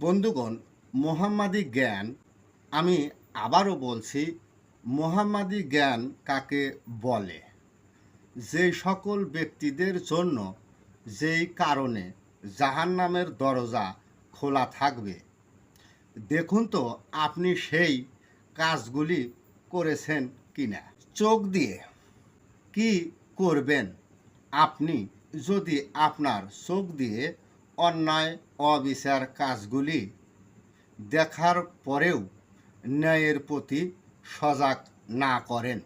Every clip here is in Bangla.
বন্ধুগণ, মোহাম্মদী জ্ঞান, আমি আবারও বলছি, মোহাম্মদী জ্ঞান কাকে বলে? যেই সকল ব্যক্তিদের জন্য যেই কারণে জাহান্নামের দরজা খোলা থাকবে, দেখুন তো আপনি সেই কাজগুলি করেছেন কিনা। চোখ দিয়ে কি করবেন আপনি যদি আপনার চোখ দিয়ে অন্যায় অবিচার কাজগুলি দেখার পরেও ন্যায়ের প্রতি সজাগ না করেন?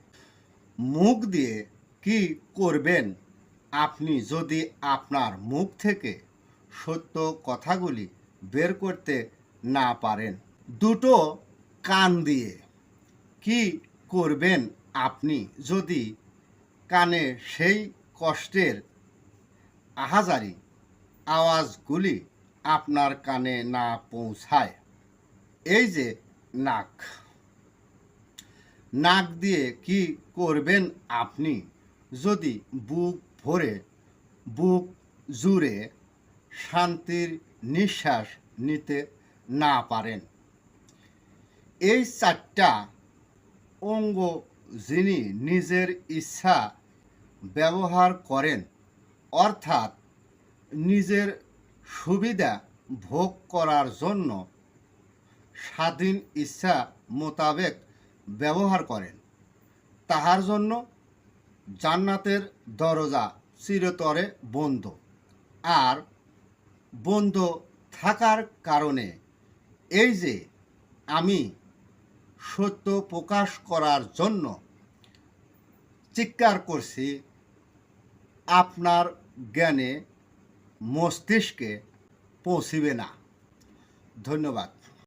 মুখ দিয়ে কি করবেন আপনি যদি আপনার মুখ থেকে সত্য কথাগুলি বের করতে না পারেন? দুটো কান দিয়ে কি করবেন আপনি যদি কানে সেই কষ্টের আহাজারি আওয়াজগুলি আপনার কানে না পৌঁছায়? এই যে নাক, নাক দিয়ে কি করবেন আপনি যদি বুক ভরে বুক জুড়ে শান্তির নিঃশ্বাস নিতে না পারেন? এই চারটা অঙ্গ যিনি নিজের ইচ্ছা ব্যবহার করেন, অর্থাৎ নিজের সুবিধা ভোগ করার জন্য স্বাধীন ইচ্ছা মোতাবেক ব্যবহার করেন, তাহার জন্য জান্নাতের দরজা চিরতরে বন্ধ। আর বন্ধ থাকার কারণে এই যে আমি সত্য প্রকাশ করার জন্য চিৎকার করছি, আপনার জ্ঞানে মস্তিষ্কে পৌঁছিবে না। ধন্যবাদ।